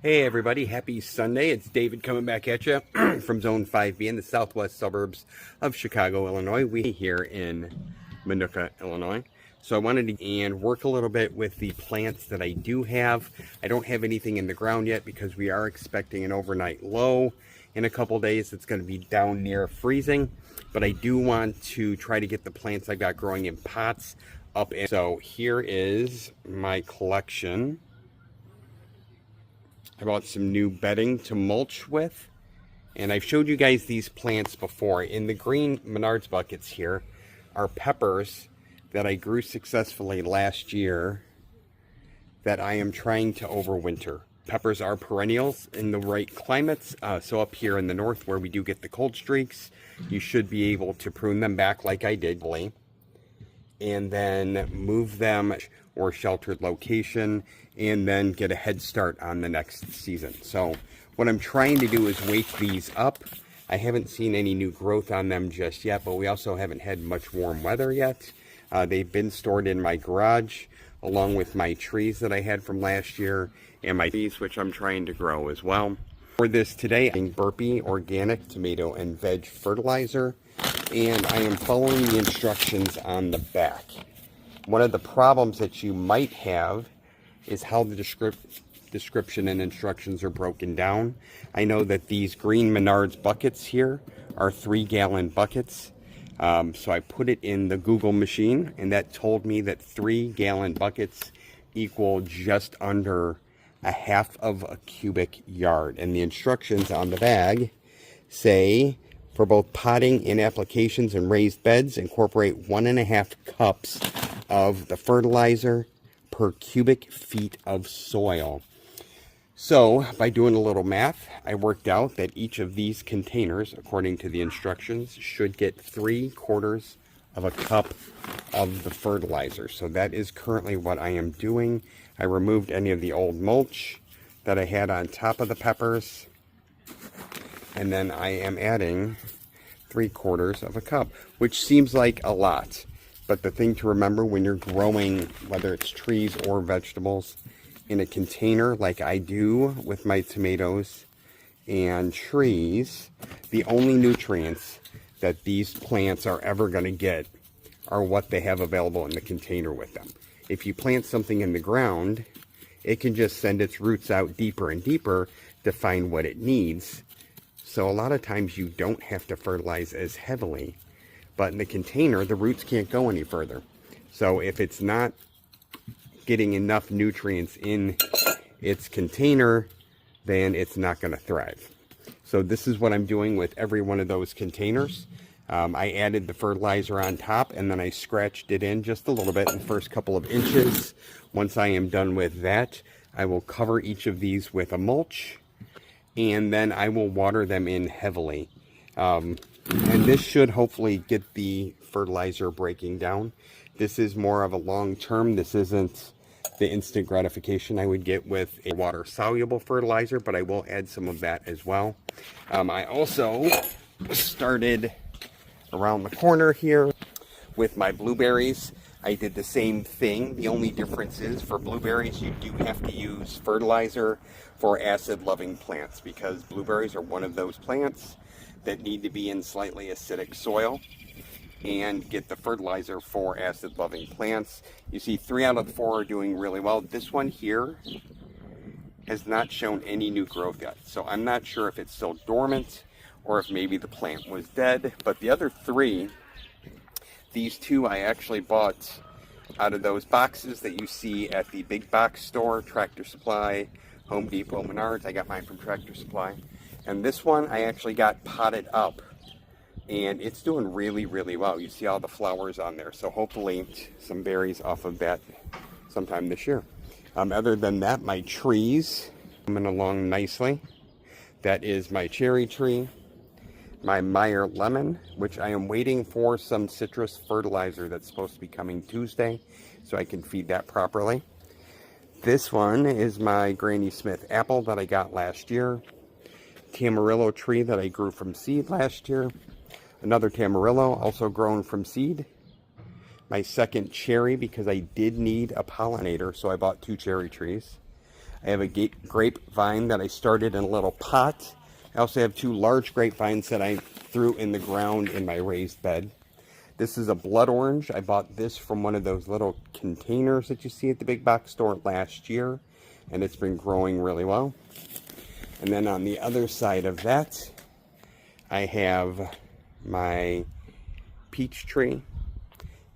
Hey everybody, happy Sunday. It's David coming back at you from Zone 5B in the southwest suburbs of Chicago, Illinois. We here in Minooka, Illinois. So I wanted to work a little bit with the plants that I do have. I don't have anything in the ground yet because we are expecting an overnight low in a couple days. It's going to be down near freezing, but I do want to try to get the plants I got growing in pots up. So here is my collection. I bought some new bedding to mulch with, and I've showed you guys these plants before. In the green Menards buckets here are peppers that I grew successfully last year that I am trying to overwinter. Peppers are perennials in the right climates, so up here in the north where we do get the cold streaks, you should be able to prune them back like I did, and then move them or sheltered location, and then get a head start on the next season. So what I'm trying to do is wake these up. I haven't seen any new growth on them just yet, but we also haven't had much warm weather yet. They've been stored in my garage along with my trees that I had from last year and my trees, which I'm trying to grow as well. For this today, I'm Burpee organic tomato and veg fertilizer, and I am following the instructions on the back. One of the problems that you might have is how the description and instructions are broken down. I know that these green Menards buckets here are 3-gallon buckets. So I put it in the Google machine, and that told me that 3-gallon buckets equal just under a half of a cubic yard. And the instructions on the bag say, for both potting and applications and raised beds, incorporate 1.5 cups of the fertilizer per cubic feet of soil. So by doing a little math, I worked out that each of these containers, according to the instructions, should get 3/4 of a cup of the fertilizer. So that is currently what I am doing. I removed any of the old mulch that I had on top of the peppers, and then I am adding 3/4 of a cup, which seems like a lot. But the thing to remember when you're growing, whether it's trees or vegetables, in a container like I do with my tomatoes and trees, the only nutrients that these plants are ever going to get are what they have available in the container with them. If you plant something in the ground, it can just send its roots out deeper and deeper to find what it needs. So a lot of times you don't have to fertilize as heavily. But in the container, the roots can't go any further. So if it's not getting enough nutrients in its container, then it's not going to thrive. So this is what I'm doing with every one of those containers. I added the fertilizer on top, and then I scratched it in just a little bit in the first couple of inches. Once I am done with that, I will cover each of these with a mulch, and then I will water them in heavily. And this should hopefully get the fertilizer breaking down. This is more of a long term. This isn't the instant gratification I would get with a water soluble fertilizer, but I will add some of that as well. I also started around the corner here with my blueberries. I did the same thing. The only difference is for blueberries, you do have to use fertilizer for acid-loving plants, because blueberries are one of those plants that need to be in slightly acidic soil and get the fertilizer for acid-loving plants. You see 3 out of the 4 are doing really well. This one here has not shown any new growth yet. So I'm not sure if it's still dormant or if maybe the plant was dead. But the other 3, these 2 I actually bought out of those boxes that you see at the big box store, Tractor Supply, Home Depot, Menards. I got mine from Tractor Supply. And this one I actually got potted up, and it's doing really, really well. You see all the flowers on there, so hopefully some berries off of that sometime this year. Other than that, my trees coming along nicely. That is my cherry tree, my Meyer lemon, which I am waiting for some citrus fertilizer that's supposed to be coming Tuesday, so I can feed that properly. This one is my Granny Smith apple that I got last year. Tamarillo tree that I grew from seed last year. Another Tamarillo also grown from seed. My second cherry, because I did need a pollinator, so I bought 2 cherry trees. I have a grapevine that I started in a little pot. I also have 2 large grapevines that I threw in the ground in my raised bed. This is a blood orange. I bought this from one of those little containers that you see at the big box store last year, and it's been growing really well. And then on the other side of that, I have my peach tree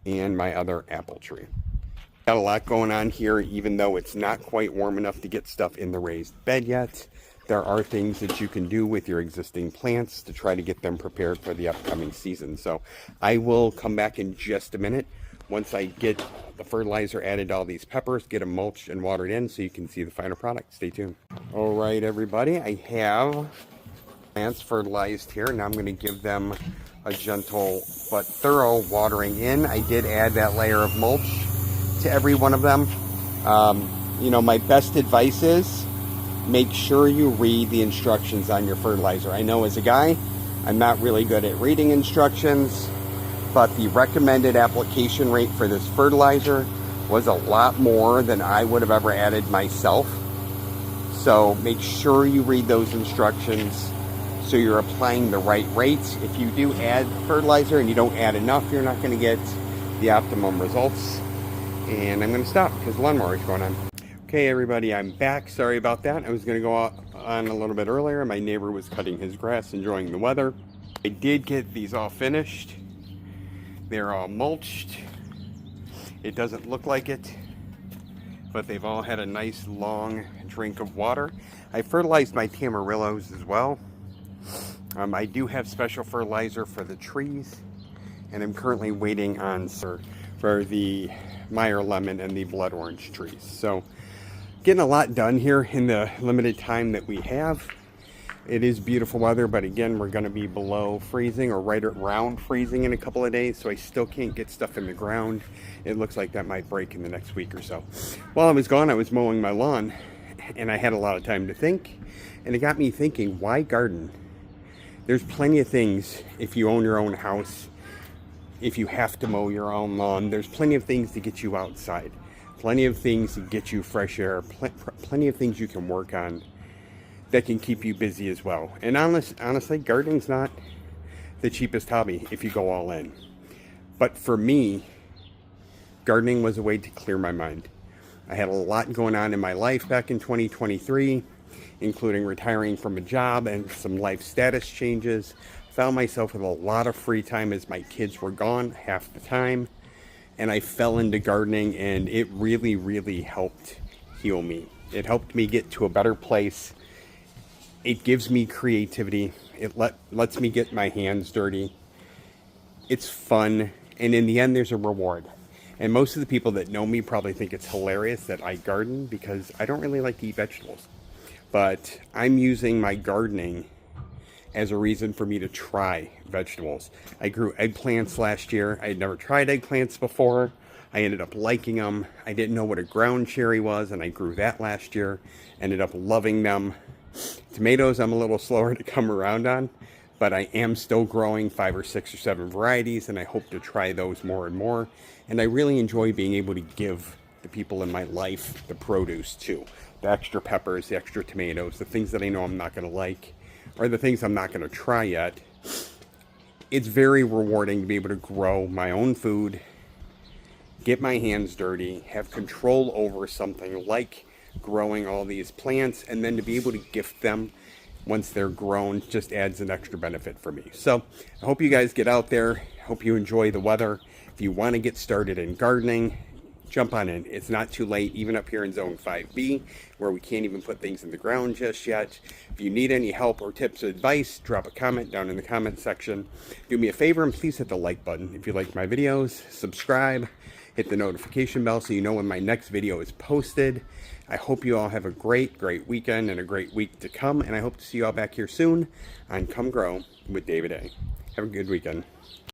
and my other apple tree. Got a lot going on here, even though it's not quite warm enough to get stuff in the raised bed yet. There are things that you can do with your existing plants to try to get them prepared for the upcoming season. So I will come back in just a minute once I get the fertilizer added to all these peppers, get them mulched and watered in so you can see the final product. Stay tuned. All right, everybody, I have plants fertilized here. Now I'm going to give them a gentle but thorough watering in. I did add that layer of mulch to every one of them. You know, my best advice is make sure you read the instructions on your fertilizer. I know as a guy, I'm not really good at reading instructions, but the recommended application rate for this fertilizer was a lot more than I would have ever added myself. So make sure you read those instructions so you're applying the right rates. If you do add fertilizer and you don't add enough, you're not going to get the optimum results. And I'm going to stop because the lawnmower is going on. Okay, everybody, I'm back. Sorry about that. I was going to go on a little bit earlier. My neighbor was cutting his grass, enjoying the weather. I did get these all finished. They're all mulched. It doesn't look like it, but they've all had a nice long drink of water. I fertilized my tamarillos as well. I do have special fertilizer for the trees, and I'm currently waiting on for the Meyer lemon and the blood orange trees. So getting a lot done here in the limited time that we have. It is beautiful weather, but again, we're going to be below freezing or right around freezing in a couple of days, so I still can't get stuff in the ground. It looks like that might break in the next week or so. While I was gone, I was mowing my lawn, and I had a lot of time to think, and it got me thinking, why garden? There's plenty of things if you own your own house, if you have to mow your own lawn, there's plenty of things to get you outside. Plenty of things to get you fresh air, plenty of things you can work on that can keep you busy as well. And honestly, gardening's not the cheapest hobby if you go all in. But for me, gardening was a way to clear my mind. I had a lot going on in my life back in 2023, including retiring from a job and some life status changes. Found myself with a lot of free time as my kids were gone half the time. And I fell into gardening, and it really, really helped heal me. It helped me get to a better place. It gives me creativity. It lets me get my hands dirty. It's fun. And in the end, there's a reward. And most of the people that know me probably think it's hilarious that I garden because I don't really like to eat vegetables. But I'm using my gardening as a reason for me to try vegetables. I grew eggplants last year. I had never tried eggplants before. I ended up liking them. I didn't know what a ground cherry was, and I grew that last year. Ended up loving them. Tomatoes, I'm a little slower to come around on, but I am still growing 5 or 6 or 7 varieties, and I hope to try those more and more. And I really enjoy being able to give the people in my life the produce too. The extra peppers, the extra tomatoes, the things that I know I'm not going to like, or the things I'm not going to try yet. It's very rewarding to be able to grow my own food, get my hands dirty, have control over something like growing all these plants, and then to be able to gift them once they're grown just adds an extra benefit for me. So I hope you guys get out there. Hope you enjoy the weather. If you want to get started in gardening, jump on in. It's not too late, even up here in Zone 5B, where we can't even put things in the ground just yet. If you need any help or tips or advice, drop a comment down in the comment section. Do me a favor and please hit the like button if you like my videos. Subscribe, hit the notification bell so you know when my next video is posted. I hope you all have a great weekend and a great week to come, and I hope to see you all back here soon on Come Grow with David A. Have a good weekend.